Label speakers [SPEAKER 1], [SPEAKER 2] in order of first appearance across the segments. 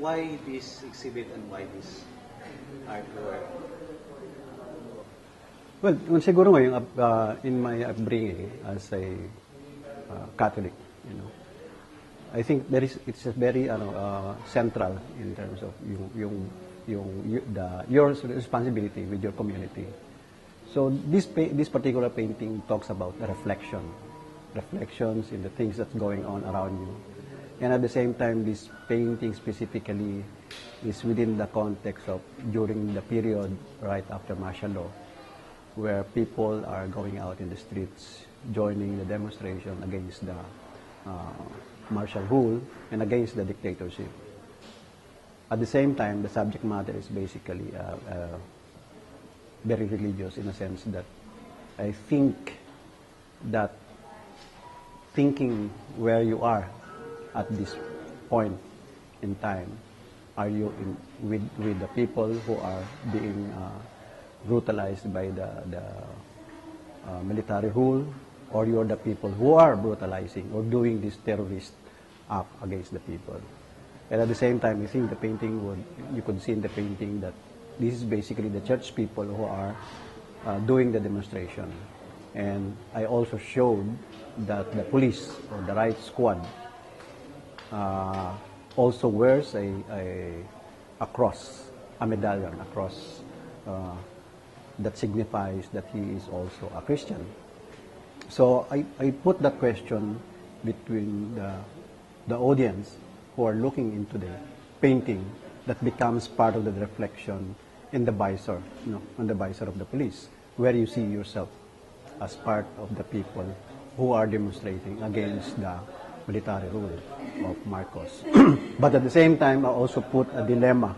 [SPEAKER 1] why this exhibit and why this artwork?
[SPEAKER 2] Well, siguro ngayon, in my upbringing as a Catholic, you know, I think it's a very central in terms of your responsibility with your community. So this particular painting talks about a reflections in the things that's going on around you, and at the same time, this painting specifically is within the context of during the period right after martial law, where people are going out in the streets, joining the demonstration against the martial rule and against the dictatorship. At the same time, the subject matter is basically very religious in a sense that I think that thinking where you are at this point in time, are you with the people who are being brutalized by the military rule, or you're the people who are brutalizing or doing this terrorist act against the people. And at the same time, I think the painting you could see in the painting that this is basically the church people who are doing the demonstration. And I also showed that the police or the riot squad also wears a cross, a medallion, a cross that signifies that he is also a Christian. So I put that question between the audience who are looking into the painting that becomes part of the reflection in the visor, on the visor of the police, where you see yourself as part of the people who are demonstrating against the military rule of Marcos. But at the same time, I also put a dilemma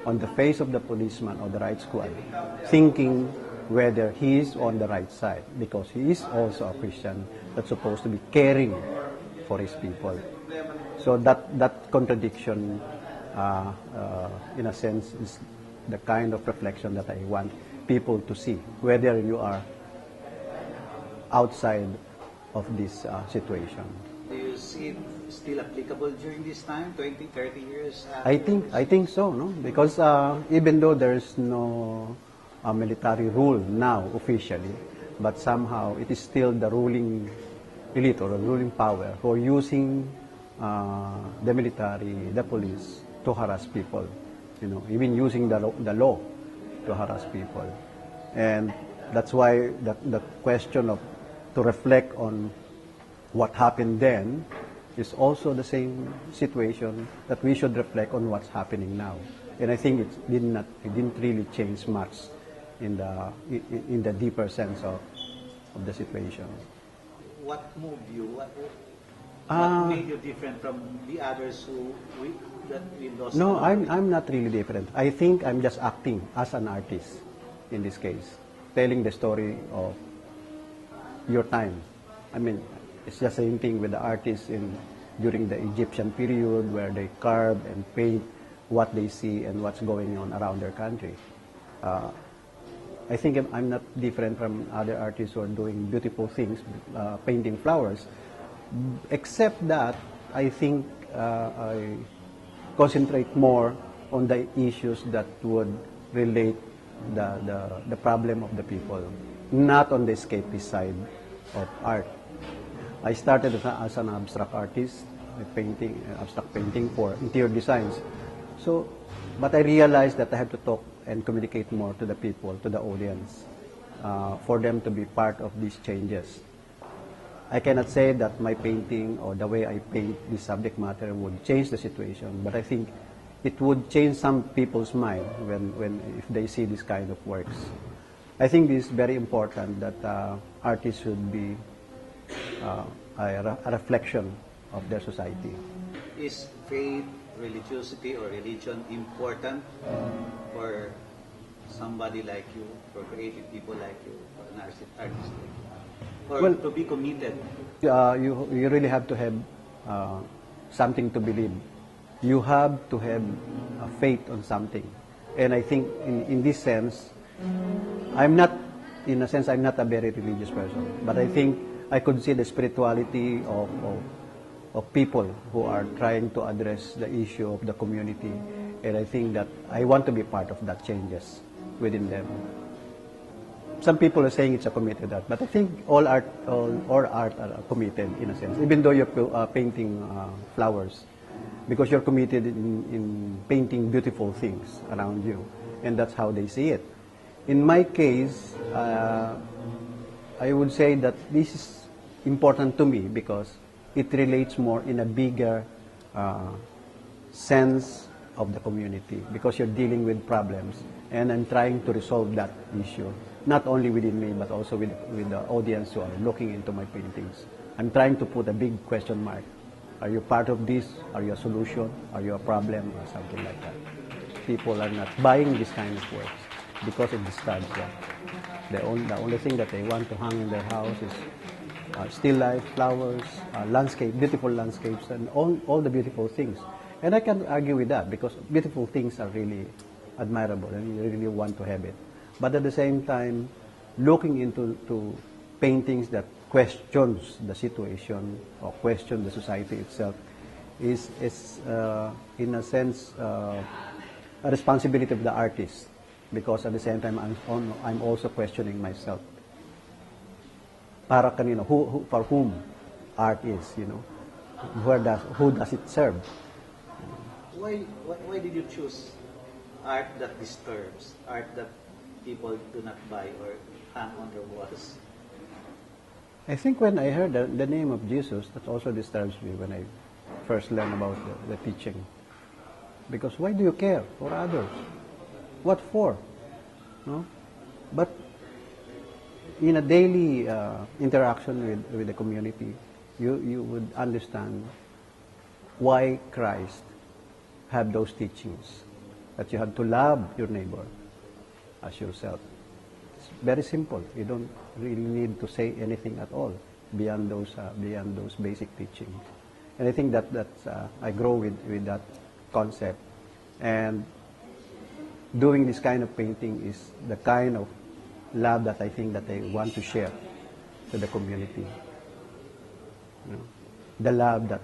[SPEAKER 2] on the face of the policeman or the riot squad, thinking whether he is on the right side, because he is also a Christian that's supposed to be caring for his people. So that contradiction, in a sense, is the kind of reflection that I want people to see, whether you are outside of this situation.
[SPEAKER 1] Do you see it still applicable during this time, 20, 30 years?
[SPEAKER 2] I think so, no? Because even though there is no military rule now officially, but somehow it is still the ruling elite or the ruling power who are using the military, the police to harass people, even using the law to harass people. And that's why the question of to reflect on what happened then is also the same situation that we should reflect on what's happening now. And I think it didn't really change much in the deeper sense of the situation.
[SPEAKER 1] What moved you? What made you different from the others that we lost?
[SPEAKER 2] No, I'm not really different. I think I'm just acting as an artist in this case, telling the story of your time. I mean, it's just the same thing with the artists during the Egyptian period, where they carve and paint what they see and what's going on around their country. I think I'm not different from other artists who are doing beautiful things, painting flowers, except that I think I concentrate more on the issues that would relate the problem of the people, not on the escapist side of art. I started as an abstract artist, abstract painting for interior designs. So, but I realized that I have to talk and communicate more to the people, to the audience, for them to be part of these changes. I cannot say that my painting or the way I paint this subject matter would change the situation, but I think it would change some people's mind if they see this kind of works. I think it is very important that artists should be a reflection of their society.
[SPEAKER 1] Is faith, religiosity, or religion important for somebody like you, for creative people like you, for an artist like you? Or to be committed?
[SPEAKER 2] You really have to have something to believe. You have to have faith on something. And I think in this sense, I'm not a very religious person, but I think I could see the spirituality of of people who are trying to address the issue of the community, and I think that I want to be part of that changes within them. Some people are saying it's a committed art, but I think all art are committed in a sense. Even though you're painting flowers, because you're committed in painting beautiful things around you, and that's how they see it. In my case, I would say that this is important to me because it relates more in a bigger sense of the community, because you're dealing with problems, and I'm trying to resolve that issue, not only within me, but also with the audience who are looking into my paintings. I'm trying to put a big question mark. Are you part of this? Are you a solution? Are you a problem? Or something like that. People are not buying this kind of works because it disturbs them. The only thing that they want to hang in their house is still life, flowers, landscape, beautiful landscapes, and all the beautiful things. And I can argue with that because beautiful things are really admirable and you really want to have it. But at the same time, looking into paintings that questions the situation or question the society itself is in a sense a responsibility of the artist, because at the same time I'm also questioning myself. Para kanino, for whom art is, who does it serve?
[SPEAKER 1] Why did you choose art that disturbs, art that people do not buy or hang on their walls?
[SPEAKER 2] I think when I heard the name of Jesus, that also disturbs me when I first learned about the teaching. Because why do you care for others? What for? No? But in a daily interaction with the community, you would understand why Christ had those teachings, that you have to love your neighbor as yourself. It's very simple. You don't really need to say anything at all beyond those basic teachings. And I think that's I grow with that concept. And doing this kind of painting is the kind of love that I think that I want to share to the community. The love that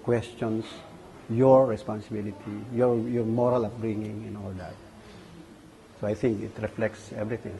[SPEAKER 2] questions your responsibility, your moral upbringing and all that. So I think it reflects everything.